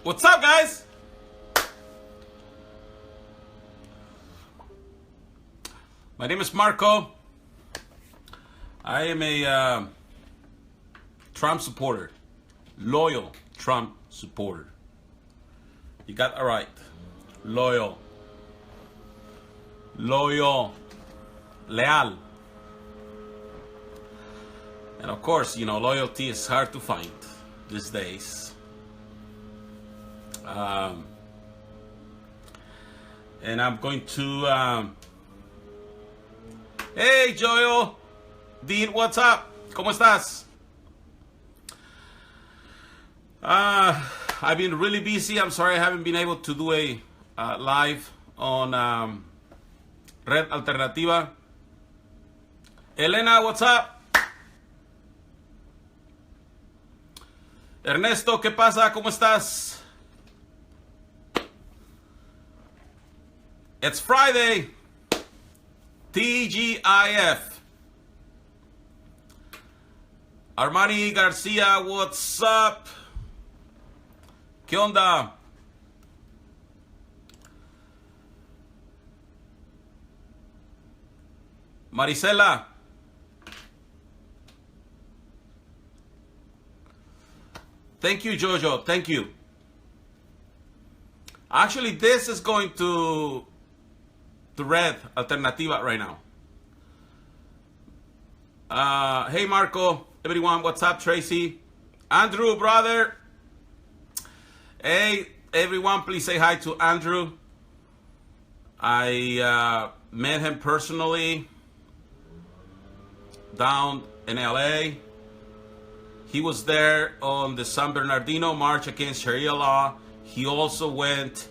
What's up, guys? My name is Marco. I am a Trump supporter, loyal Trump supporter. You got it right. Loyal. Leal. And of course, loyalty is hard to find these days. And I'm going to... Hey, Joel. Dean, what's up? ¿Cómo estás? I've been really busy. I'm sorry I haven't been able to do a live on Red Alternativa. Elena, what's up? Ernesto, ¿qué pasa? ¿Cómo estás? It's Friday. TGIF. Armani Garcia, what's up? ¿Qué onda? Marisela. Thank you, Jojo. Thank you. Actually, this is going to Red Alternativa right now. Hey, Marco. Everyone, what's up? Tracy. Andrew, brother. Hey, everyone, please say hi to Andrew. I met him personally down in LA. He was there on the San Bernardino March Against Sharia Law. He also went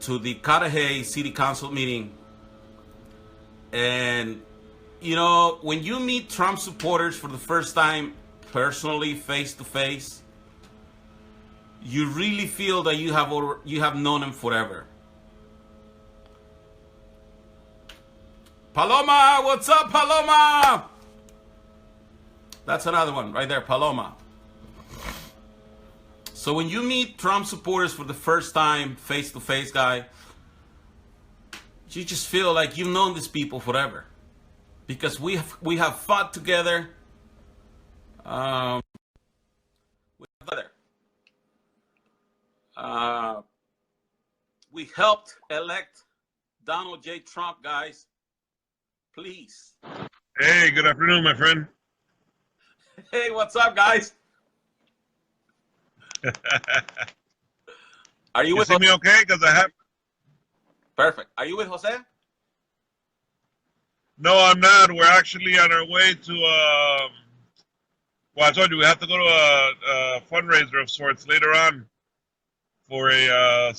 to the Cudahy City Council meeting. And, when you meet Trump supporters for the first time personally, face to face, you really feel that you have known him forever. Paloma, what's up, Paloma? That's another one right there, Paloma. So when you meet Trump supporters for the first time, face to face, guy, you just feel like you've known these people forever, because we have fought together. We helped elect Donald J. Trump, guys. Please. Hey, good afternoon, my friend. Hey, what's up, guys? Are you with see me okay? Because I have... Perfect. Are you with Jose? No, I'm not. We're actually on our way to... Well, I told you we have to go to a fundraiser of sorts later on for a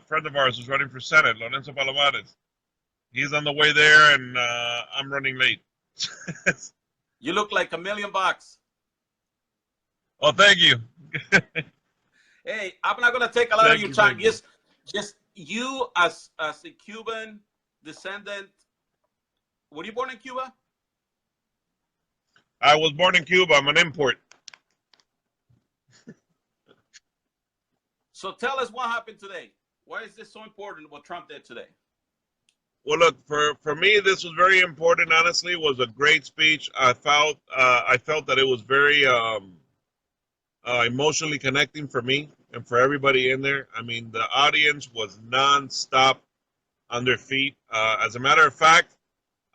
friend of ours who's running for Senate, Lorenzo Palomares. He's on the way there, and I'm running late. You look like $1,000,000. Oh, thank you. Hey, I'm not gonna take a lot of your time. Just you as a Cuban descendant. Were you born in Cuba? I was born in Cuba. I'm an import. So tell us what happened today. Why is this so important, what Trump did today? Well, look, for me, this was very important. Honestly, it was a great speech. I felt that it was very emotionally connecting for me and for everybody in there. I mean, the audience was nonstop on their feet. As a matter of fact,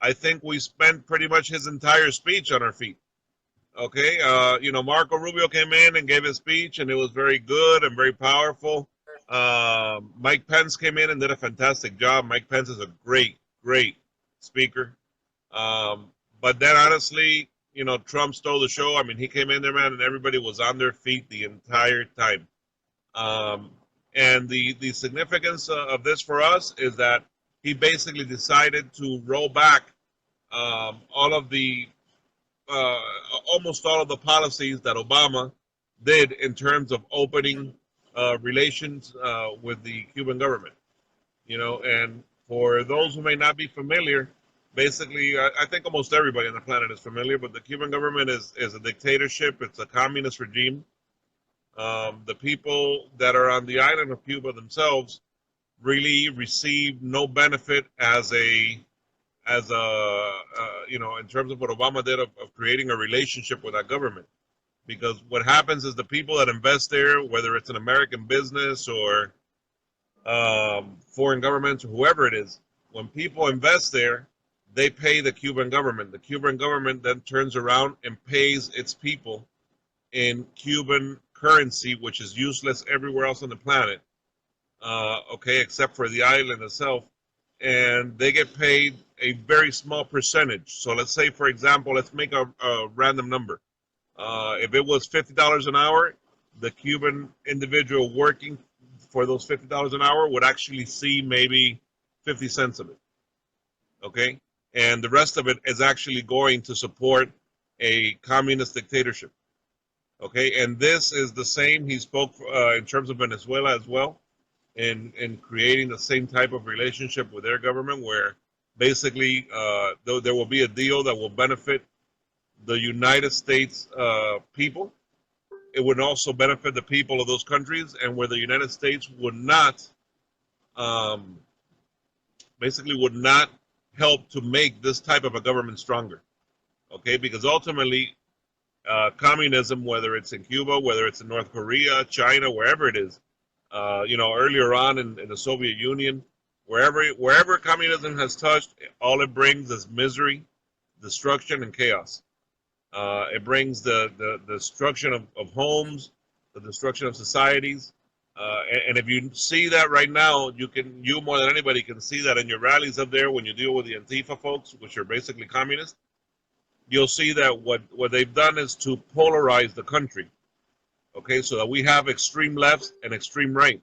I think we spent pretty much his entire speech on our feet. Okay, Marco Rubio came in and gave his speech, and it was very good and very powerful. Mike Pence came in and did a fantastic job. Mike Pence is a great, great speaker. But then, honestly, Trump stole the show. I mean, he came in there, man, and everybody was on their feet the entire time. And the significance of this for us is that he basically decided to roll back all of the almost all of the policies that Obama did in terms of opening relations with the Cuban government. And for those who may not be familiar, basically, I think almost everybody on the planet is familiar, but the Cuban government is a dictatorship. It's a communist regime. The people that are on the island of Cuba themselves really receive no benefit in terms of what Obama did of creating a relationship with that government. Because what happens is the people that invest there, whether it's an American business or foreign governments or whoever it is, when people invest there, they pay the Cuban government. The Cuban government then turns around and pays its people in Cuban currency, which is useless everywhere else on the planet, okay, except for the island itself. And they get paid a very small percentage. So let's say, for example, let's make a random number. If it was $50 an hour, the Cuban individual working for those $50 an hour would actually see maybe 50 cents of it. Okay? And the rest of it is actually going to support a communist dictatorship. Okay? And this is the same. He spoke in terms of Venezuela as well, in creating the same type of relationship with their government where basically there will be a deal that will benefit the United States people. It would also benefit the people of those countries, and where the United States would not, um, basically, would not help to make this type of a government stronger. Okay, because ultimately, communism, whether it's in Cuba, whether it's in North Korea, China, wherever it is, earlier on in the Soviet Union, wherever communism has touched, all it brings is misery, destruction, and chaos. It brings the destruction of homes, the destruction of societies. And if you see that right now, you more than anybody can see that in your rallies up there when you deal with the Antifa folks, which are basically communists. You'll see that what they've done is to polarize the country. Okay, so that we have extreme left and extreme right.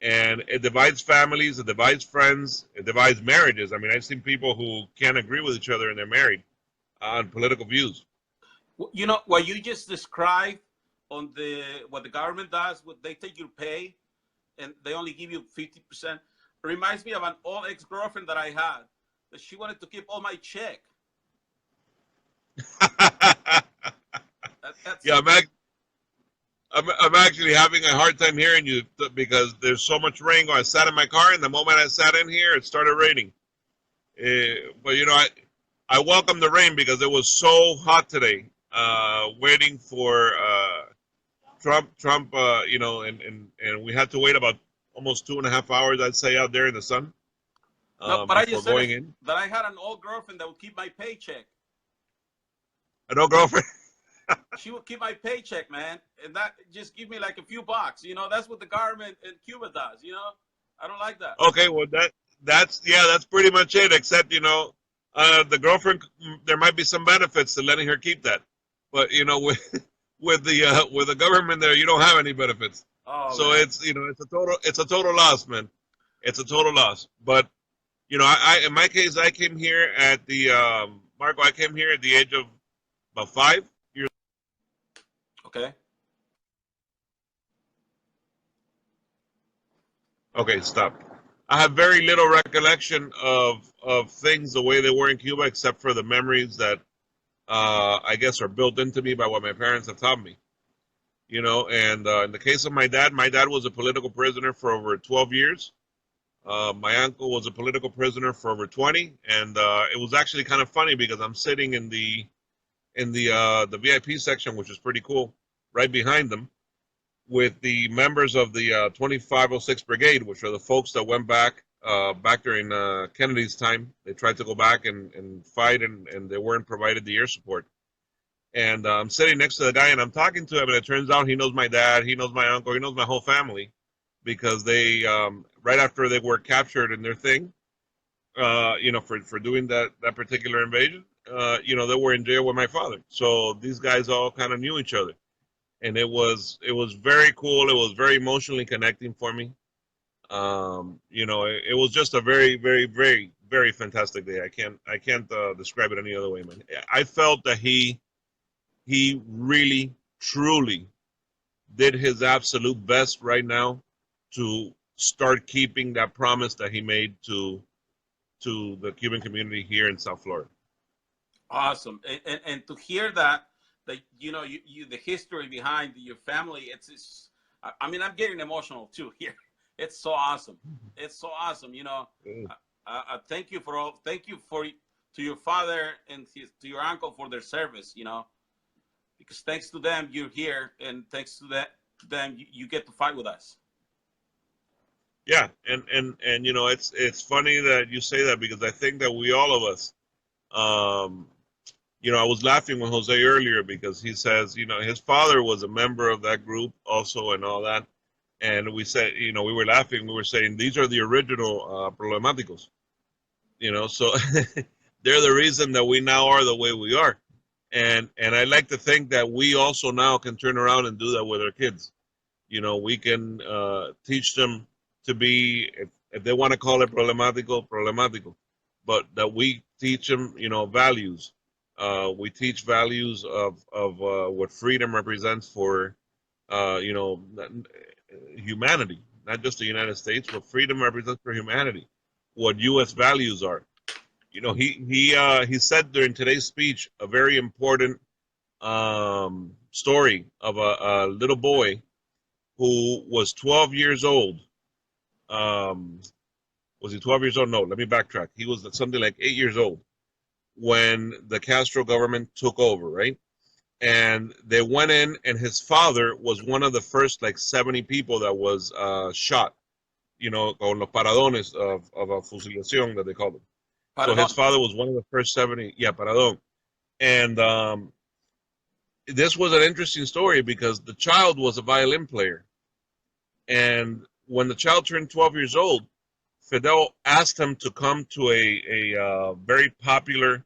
And it divides families, it divides friends, it divides marriages. I mean, I've seen people who can't agree with each other and they're married on political views. You know what you just described on what the government does, what they take your pay and they only give you 50%. Reminds me of an old ex-girlfriend that I had, that she wanted to keep all my check. Yeah, I'm actually having a hard time hearing you because there's so much rain. I sat in my car, and the moment I sat in here, it started raining. But I welcome the rain because it was so hot today. Waiting for Trump, and we had to wait about almost 2.5 hours, I'd say, out there in the sun No, but I before just said going in. that I had an old girlfriend that would keep my paycheck. I know, girlfriend. She would keep my paycheck, man, and that just give me like a few bucks. That's what the government in Cuba does. I don't like that. Okay, well that's pretty much it. Except the girlfriend, there might be some benefits to letting her keep that, but with the government there, you don't have any benefits. Oh So man. it's a total loss, man. It's a total loss. But I in my case, I came here at the Marco. I came here at the age of about 5 years. Okay. Okay, stop. I have very little recollection of things the way they were in Cuba, except for the memories that I guess are built into me by what my parents have taught me. And in the case of my dad was a political prisoner for over 12 years. My uncle was a political prisoner for over 20, and it was actually kind of funny because I'm sitting in the VIP section, which is pretty cool, right behind them, with the members of the 2506 Brigade, which are the folks that went back during Kennedy's time. They tried to go back and fight, and they weren't provided the air support. And I'm sitting next to the guy, and I'm talking to him, and it turns out he knows my dad, he knows my uncle, he knows my whole family, because they right after they were captured in their thing, for doing that particular invasion, they were in jail with my father. So these guys all kind of knew each other, and it was very cool. It was very emotionally connecting for me. It was just a very, very, very, very fantastic day. I can't describe it any other way, man. I felt that he really, truly did his absolute best right now to start keeping that promise that he made to the Cuban community here in South Florida. Awesome. And to hear that you the history behind your family, it's I mean, I'm getting emotional too here. It's so awesome. It's so awesome. You know, thank you for all. Thank you for to your father and to your uncle for their service. You know, because thanks to them you're here, and thanks to them you get to fight with us. Yeah, and you know, it's funny that you say that because I think that we all of us, um, you know, I was laughing with Jose earlier because he says, you know, his father was a member of that group also and all that, and we said, you know, we were laughing, we were saying these are the original problemáticos, you know, so they're the reason that we now are the way we are, and I like to think that we also now can turn around and do that with our kids. You know, we can teach them to be, if they want to call it problemático, problemático, but that we teach them, you know, values. We teach values of what freedom represents for, you know, humanity, not just the United States, what freedom represents for humanity, what U.S. values are. You know, he said during today's speech a very important story of a little boy who was 12 years old. Um, was he 12 years old? No, let me backtrack. He was something like 8 years old when the Castro government took over, right? And they went in, and his father was one of the first like 70 people that was shot, you know, con los paradones of a fusilación that they called them. So his Pardon. father was one of the first 70, yeah, paradón. And this was an interesting story because the child was a violin player. And when the child turned 12 years old, Fidel asked him to come to a very popular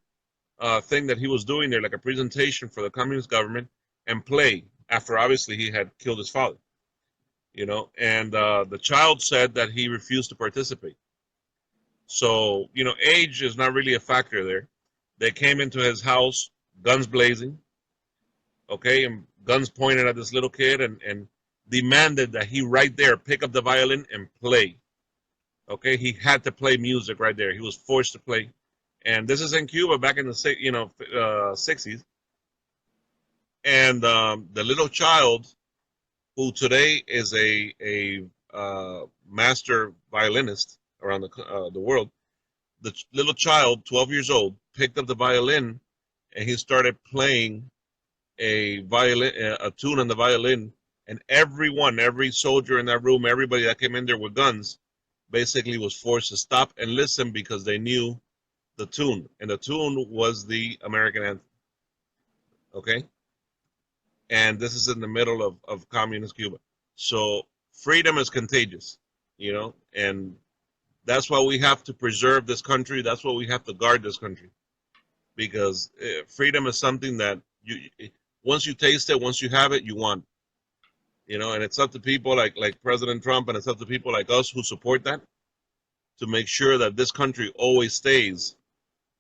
thing that he was doing there, like a presentation for the communist government, and play after obviously he had killed his father, you know. And the child said that he refused to participate. So, you know, age is not really a factor there. They came into his house, guns blazing, okay, and guns pointed at this little kid, and demanded that he right there pick up the violin and play. Okay, he had to play music right there. He was forced to play, and this is in Cuba back in the 60s. And the little child, who today is a master violinist around the world, the little child, 12 years old, picked up the violin and he started playing a tune on the violin, and everyone, every soldier in that room, everybody that came in there with guns, basically was forced to stop and listen because they knew the tune, and the tune was the American anthem. Okay, and this is in the middle of communist Cuba, so freedom is contagious, you know, and that's why we have to preserve this country. That's why we have to guard this country, because freedom is something that you once you taste it, once you have it, you want. You know, and it's up to people like President Trump, and it's up to people like us who support that to make sure that this country always stays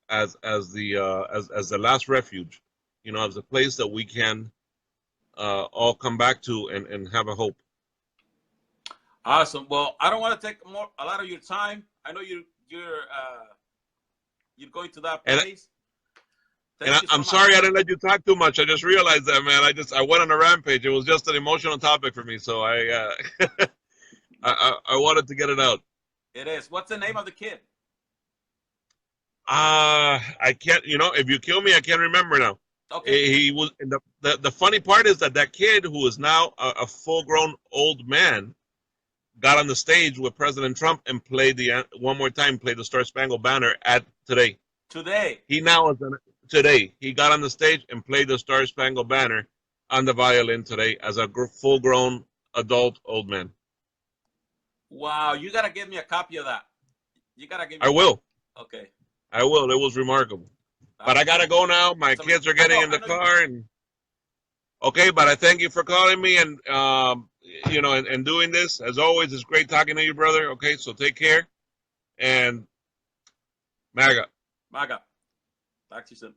as the last refuge. You know, as a place that we can all come back to and have a hope. Awesome. Well, I don't want to take a lot of your time. I know you're going to that And place. and Thank you so I'm much. sorry I didn't let you talk too much. I just realized that, man. I went on a rampage. It was just an emotional topic for me, so I wanted to get it out. It is. What's the name of the kid? I can't. You know, if you kill me, I can't remember now. Okay. He was. And the funny part is that that kid, who is now a full grown old man, got on the stage with President Trump and played the one more time, played the Star Spangled Banner at today. Today. He now is today. He got on the stage and played the Star Spangled Banner on the violin today as a full grown adult old man. Wow. You gotta give me a copy of that. You gotta give me I a copy. will. Okay. I will. It was remarkable. But I gotta go now. My kids are getting in the car, and okay. But I thank you for calling me, and you know, and doing this. As always, it's great talking to you, brother. Okay, so take care, and MAGA. Maga. Talk to you soon.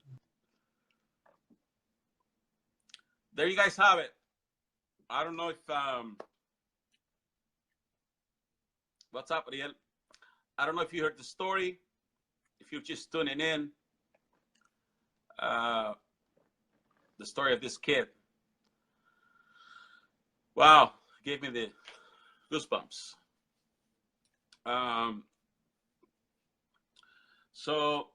There you guys have it. I don't know if what's up, Ariel? I don't know if you heard the story. If you're just tuning in, uh, the story of this kid. Wow, gave me the goosebumps. So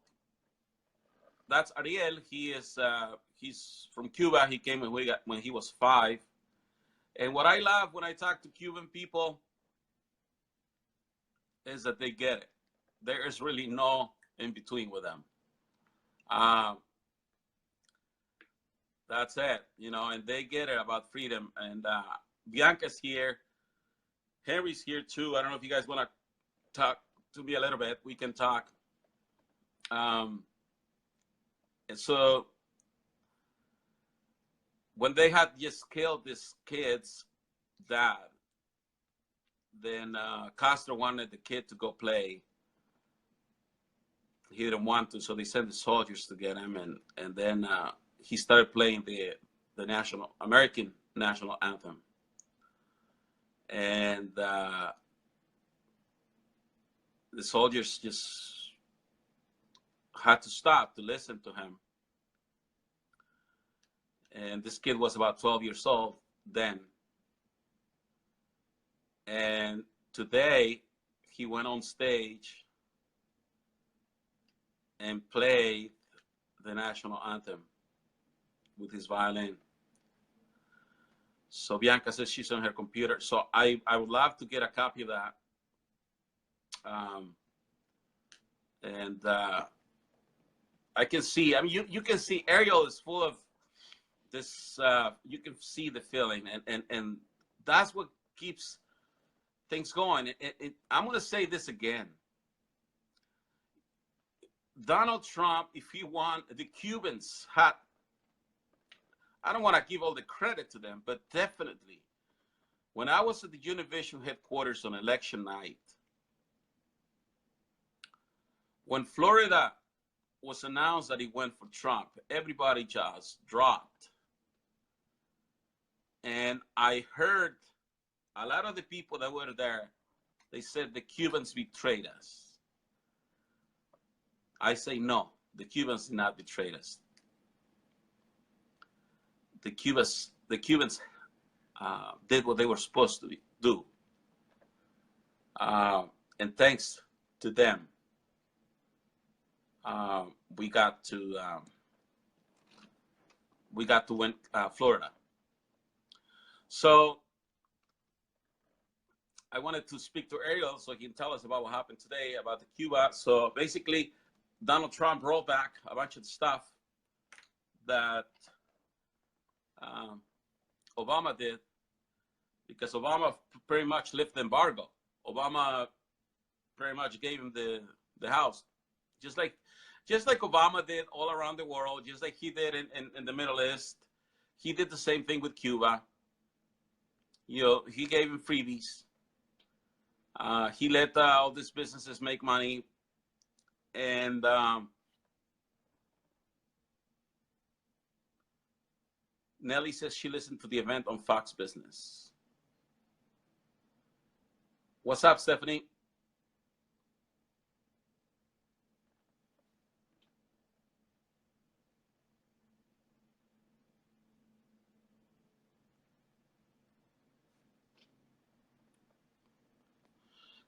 that's Ariel. He's from Cuba. He came when he was 5. And what I love when I talk to Cuban people is that they get it. There is really no in between with them. That's it, and they get it about freedom. And Bianca's here. Henry's here too. I don't know if you guys want to talk to me a little bit. We can talk. And so when they had just killed this kid's dad, then Castro wanted the kid to go play. He didn't want to, so they sent the soldiers to get him, and then he started playing the American national anthem. And the soldiers just had to stop to listen to him. And this kid was about 12 years old then. And today he went on stage and played the national anthem with his violin. So Bianca says she's on her computer. So I would love to get a copy of that. And I can see, you can see Ariel is full of this, you can see the feeling, and that's what keeps things going. I'm going to say this again. Donald Trump, if he won, the Cubans had, I don't want to give all the credit to them, but definitely, when I was at the Univision headquarters on election night, when Florida was announced that he went for Trump, everybody just dropped. And I heard a lot of the people that were there, they said the Cubans betrayed us. I say no, the Cubans did not betray us. The Cubans did what they were supposed to do. And thanks to them, we got to win Florida. So I wanted to speak to Ariel so he can tell us about what happened today about the Cuba. So basically, Donald Trump rolled back a bunch of stuff that Obama did, because Obama pretty much lifted the embargo. Obama pretty much gave him the house, just like Obama did all around the world, just like he did in the Middle East. He did the same thing with Cuba. He gave him freebies. He let all these businesses make money. And Nelly says she listened to the event on Fox Business. What's up, Stephanie?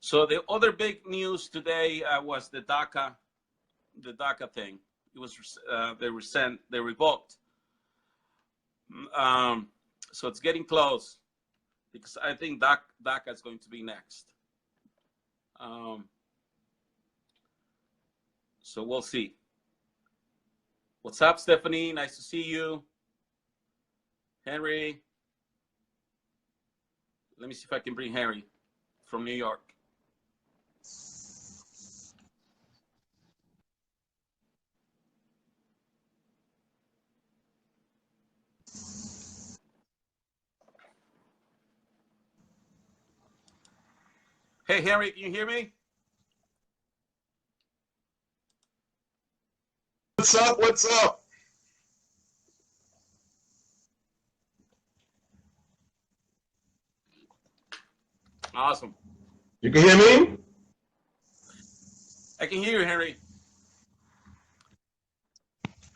So the other big news today was the DACA thing. It was they revoked. So it's getting close, because I think DACA is going to be next. So we'll see. What's up, Stephanie? Nice to see you. Henry. Let me see if I can bring Henry from New York. Hey, Henry, can you hear me? What's up? What's up? Awesome. You can hear me? I can hear you, Henry.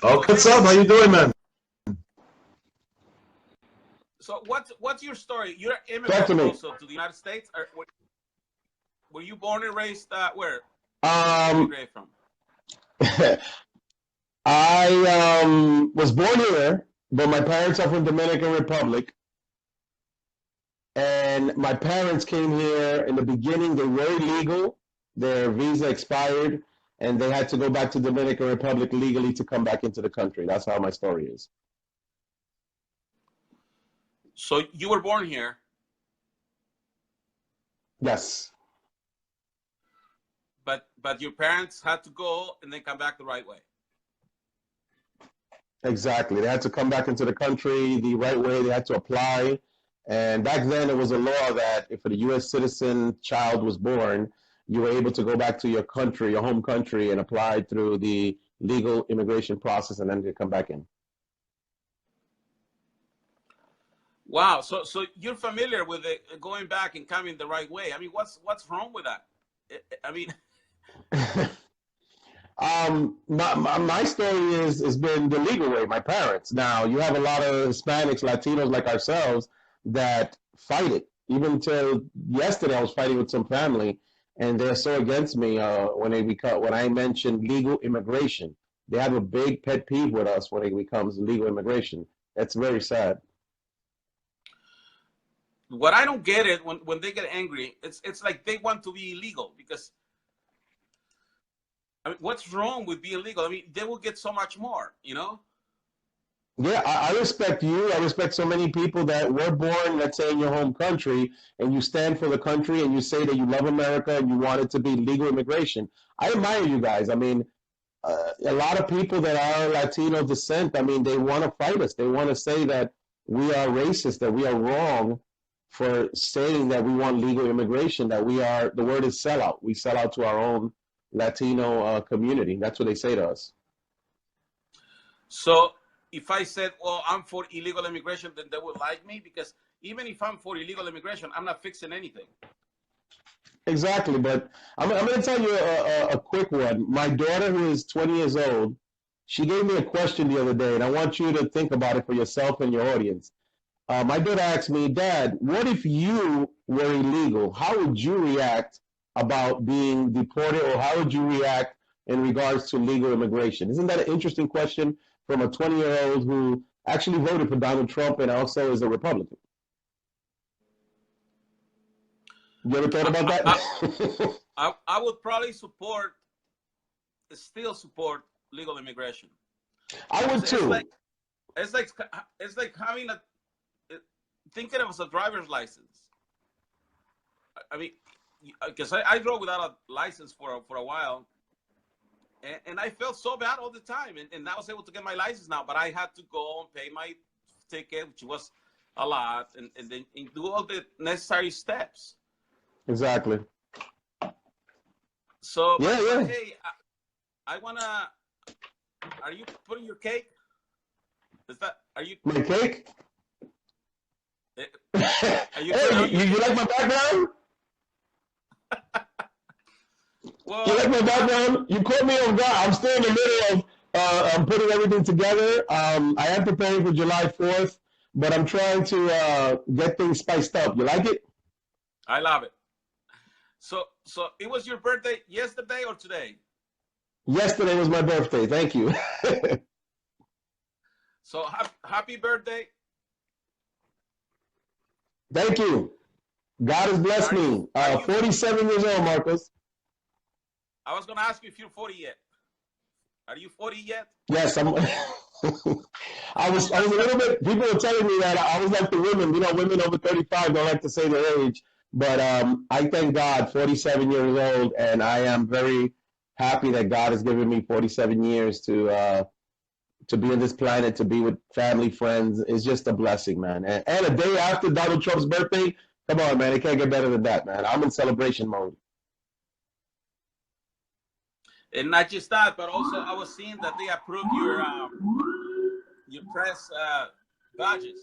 Oh, what's up? How you doing, man? So what's your story? You're an Talk to immigrant me. also to the United States. Or were you born and raised where? Where you Um, immigrated from? I was born here, but my parents are from Dominican Republic, and my parents came here in the beginning. They were illegal. Their visa expired, and they had to go back to Dominican Republic legally to come back into the country. That's how my story is. So you were born here, Yes, but your parents had to go and then come back the right way. exactly. They had to come back into the country the right way. They had to apply. And back then, it was a law that if a U.S. citizen child was born, you were able to go back to your country, your home country, and apply through the legal immigration process, and then to come back in. Wow. So you're familiar with it going back and coming the right way. I mean, what's wrong with that? I mean, My story has been the legal way. My parents. Now you have a lot of Hispanics, Latinos like ourselves that fight it. Even till yesterday, I was fighting with some family, and they're so against me when I mention legal immigration. They have a big pet peeve with us when it becomes legal immigration. That's very sad. what I don't get it when they get angry, it's like they want to be illegal because I mean, what's wrong with being legal? I mean, they will get so much more, you know? Yeah, I respect you. I respect so many people that were born, let's say, in your home country, and you stand for the country and you say that you love America and you want it to be legal immigration. I admire you guys. I mean, a lot of people that are Latino descent, I mean, they want to fight us. They want to say that we are racist, that we are wrong for saying that we want legal immigration, that the word is sellout. We sell out to our own Latino community. That's what they say to us. So if I said, well, I'm for illegal immigration, then they would like me because even if I'm for illegal immigration, I'm not fixing anything. Exactly, but I'm going to tell you a quick one. My daughter, who is 20 years old, she gave me a question the other day, and I want you to think about it for yourself and your audience. My daughter asked me, Dad, what if you were illegal? How would you react about being deported, or how would you react in regards to legal immigration? Isn't that an interesting question from a 20-year-old who actually voted for Donald Trump and also is a Republican? You ever thought about that? I would probably still support legal immigration. I would too. It's like having thinking of as a driver's license. I mean, because I drove without a license for a while, and I felt so bad all the time. And I was able to get my license now, but I had to go and pay my ticket, which was a lot, and then do all the necessary steps. Exactly. So, yeah. Hey, I wanna. Are you putting your cake? Are you my cake? Are you Hey, you like my background? Well, you like my background? You caught me on guard. I'm still in the middle of putting everything together. I am preparing for July 4th, but I'm trying to get things spiced up. You like it? I love it. So it was your birthday yesterday or today? Yesterday was my birthday. Thank you. So happy birthday. Thank you. God has blessed me. 47 years old, Marcos. I was going to ask you if you're 40 yet. Are you 40 yet? Yes, I'm. I was a little bit. People were telling me that I was like the women. You know, women over 35 don't like to say their age. But I thank God, 47 years old, and I am very happy that God has given me 47 years to be on this planet, to be with family, friends. It's just a blessing, man. And a day after Donald Trump's birthday, come on, man, it can't get better than that, man. I'm in celebration mode. And not just that, but also I was seeing that they approved your press badges.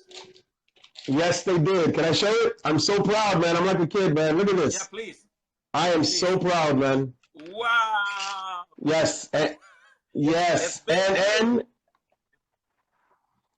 Yes, they did. Can I show it? I'm so proud, man. I'm like a kid, man. Look at this. Yeah, please. I am so proud, man. Wow. Yes. Yes. And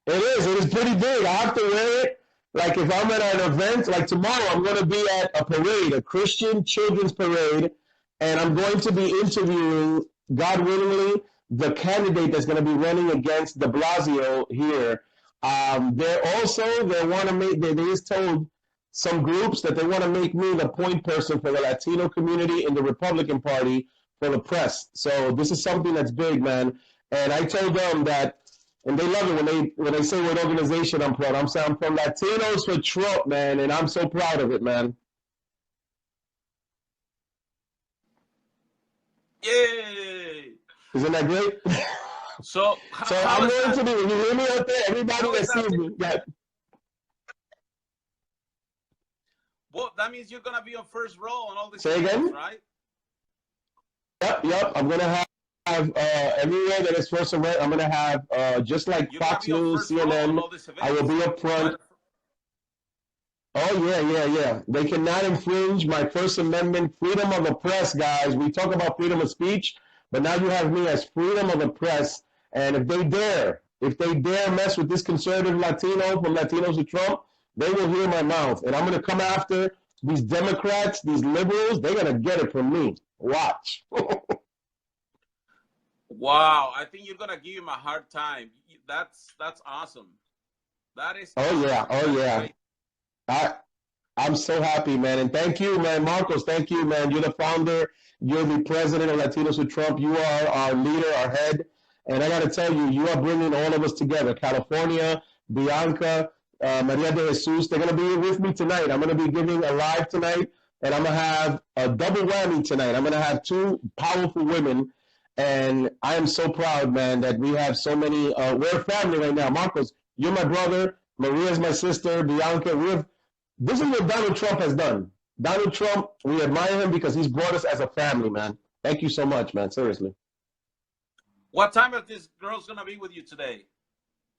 it is pretty big. I have to wear it. like if I'm at an event, like tomorrow, I'm going to be at a parade, a Christian children's parade, and I'm going to be interviewing, God willingly, the candidate that's going to be running against De Blasio here. They want to make, they just told some groups that they want to make me the point person for the Latino community in the Republican Party for the press. So this is something that's big, man. And I told them that, and they love it when they say what organization I'm from. I'm saying I'm from Latinos for Trump, man, and I'm so proud of it, man. Yay! Isn't that great? So, So I'm going to be, when you hear me out there, everybody that sees me, well, that means you're gonna be on first row on all the Say again? right? Yep. I'm going to have everywhere that is first event, I'm going to have, just like You're Fox News, CNN, I will be up front. Oh, yeah. They cannot infringe my First Amendment freedom of the press, guys. We talk about freedom of speech, but now you have me as freedom of the press. And if they dare mess with this conservative Latino from Latinos to Trump, they will hear my mouth. And I'm going to come after these Democrats, these liberals. They're going to get it from me. Watch. Wow, I think you're gonna give him a hard time. That's awesome. That is. Oh yeah, awesome. I'm so happy, man, and thank you, man, Marcos. Thank you, man. You're the founder. You're the president of Latinos with Trump. You are our leader, our head, and I got to tell you, you are bringing all of us together. California, Bianca, Maria de Jesus. They're gonna be with me tonight. I'm gonna be giving a live tonight, and I'm gonna have a double whammy tonight. I'm gonna have two powerful women. And I am so proud, man, that we have so many. We're a family right now. Marcos, you're my brother. Maria's my sister. Bianca, this is what Donald Trump has done. Donald Trump, we admire him because he's brought us as a family, man. Thank you so much, man. Seriously. What time is this girl's gonna be with you today?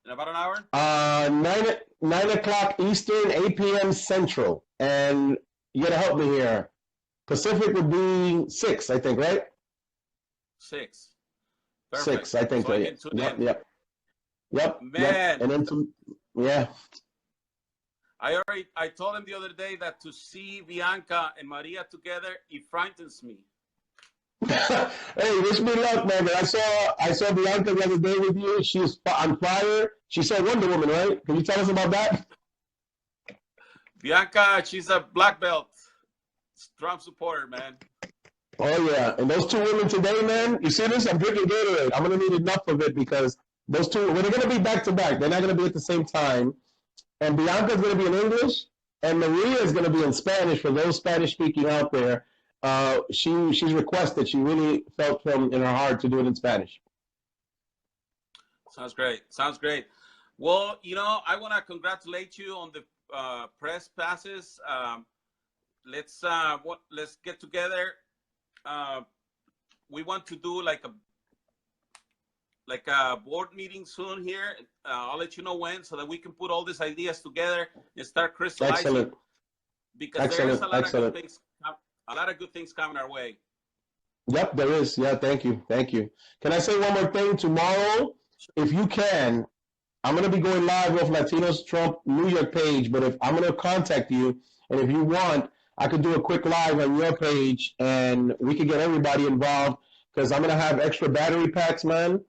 In about an hour? 9 o'clock Eastern, 8 p.m. Central. And you gotta help me here. Pacific would be 6, I think, right? 6. Perfect. 6, I think. So Yep. Man. And then yeah. I told him the other day that to see Bianca and Maria together, it frightens me. Hey, wish me luck, man. I saw Bianca the other day with you. She's on fire. She saw Wonder Woman, right? Can you tell us about that? Bianca, she's a black belt Trump supporter, man. Oh yeah, and those two women today, man. You see this? I'm drinking Gatorade. I'm gonna need enough of it because those two, they're gonna be back to back. They're not gonna be at the same time. And Bianca's gonna be in English, and Maria is gonna be in Spanish for those Spanish speaking out there. She's requested. She really felt from in her heart to do it in Spanish. Sounds great. Well, I want to congratulate you on the press passes. Let's get together. We want to do like a board meeting soon here. I'll let you know when, so that we can put all these ideas together and start crystallizing. Excellent. Because there's a lot of good things coming our way. Yep, there is. Yeah, thank you. Can I say one more thing? Tomorrow, if you can, I'm going to be going live off Latinos Trump New York page, but if I'm going to contact you, and if you want, I could do a quick live on your page, and we could get everybody involved, because I'm going to have extra battery packs, man,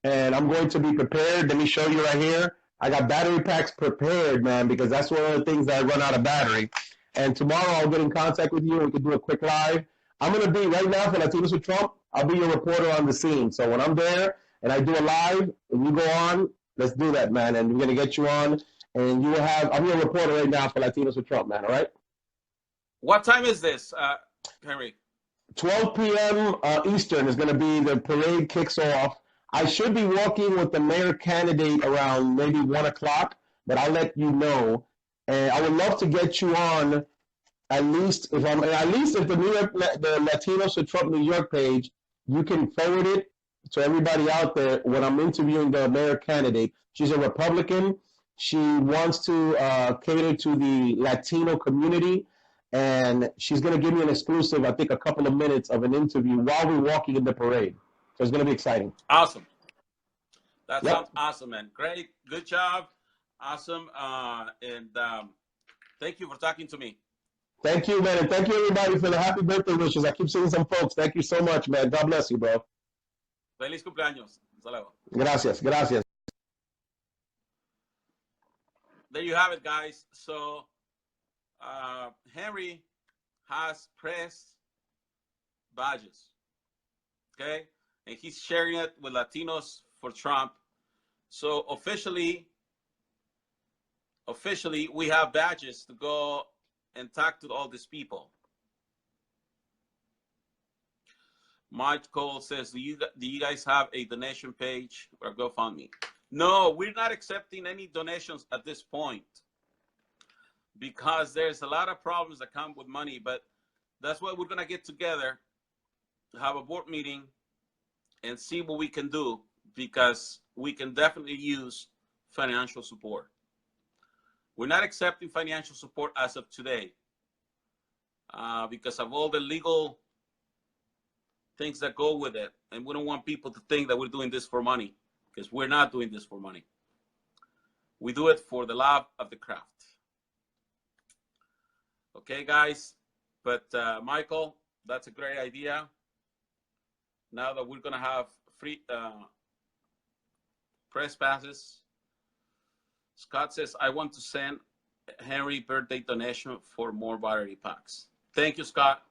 and I'm going to be prepared. Let me show you right here. I got battery packs prepared, man, because that's one of the things that I run out of battery. And tomorrow I'll get in contact with you, and we can do a quick live. I'm going to be, right now for Latinos with Trump, I'll be your reporter on the scene. So when I'm there and I do a live, and you go on, let's do that, man, and we're going to get you on, and you will have, I'm your reporter right now for Latinos with Trump, man, all right? What time is this, Henry? 12 p.m. Eastern is going to be, the parade kicks off. I should be walking with the mayor candidate around maybe 1 o'clock, but I'll let you know. And I would love to get you on, at least if the Latinos with Trump New York page, you can forward it to everybody out there when I'm interviewing the mayor candidate. She's a Republican. She wants to cater to the Latino community. And she's going to give me an exclusive, I think, a couple of minutes of an interview while we're walking in the parade. So it's going to be exciting. Awesome. That sounds awesome, man. Great. Good job. Awesome. And thank you for talking to me. Thank you, man. And thank you, everybody, for the happy birthday wishes. I keep seeing some folks. Thank you so much, man. God bless you, bro. Feliz cumpleaños. Hasta luego. Gracias. Gracias. There you have it, guys. So Henry has press badges, okay? And he's sharing it with Latinos for Trump. So officially, we have badges to go and talk to all these people. Mike Cole says, do you guys have a donation page or GoFundMe? No, we're not accepting any donations at this point because there's a lot of problems that come with money, but that's why we're gonna get together, have a board meeting, and see what we can do, because we can definitely use financial support. We're not accepting financial support as of today because of all the legal things that go with it. And we don't want people to think that we're doing this for money, because we're not doing this for money. We do it for the love of the craft. Okay, guys? But Michael, that's a great idea. Now that we're gonna have free press passes. Scott says, I want to send Henry birthday donation for more battery packs. Thank you, Scott.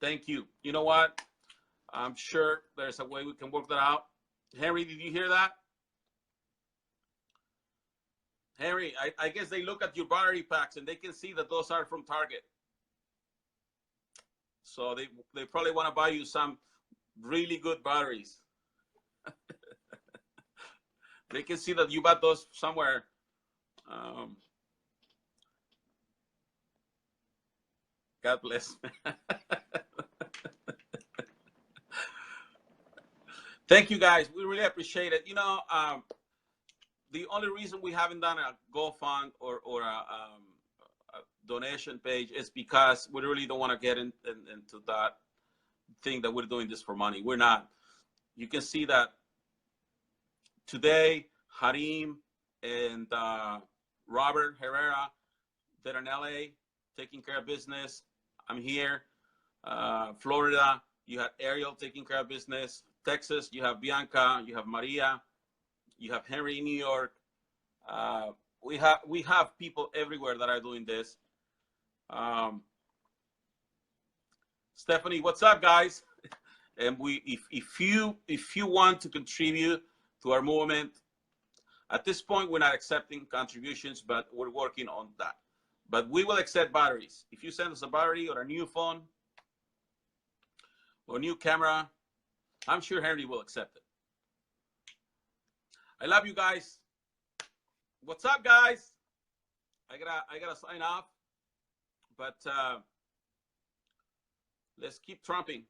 Thank you. You know what? I'm sure there's a way we can work that out. Henry, did you hear that? Henry, I guess they look at your battery packs and they can see that those are from Target. So they probably want to buy you some really good batteries. They can see that you bought those somewhere. God bless. Thank you, guys. We really appreciate it. You know, the only reason we haven't done a GoFund or a donation page is because we really don't want to get into that thing that we're doing this for money. We're not. You can see that today, Harim and Robert Herrera, they're in LA taking care of business. I'm here. Florida, you have Ariel taking care of business. Texas, you have Bianca, you have Maria, you have Henry in New York. We have people everywhere that are doing this. Stephanie, what's up, guys? And if you want to contribute to our movement, at this point we're not accepting contributions, but we're working on that. But we will accept batteries. If you send us a battery or a new phone or a new camera, I'm sure Henry will accept it. I love you guys. What's up, guys? I gotta sign off, but let's keep trumping.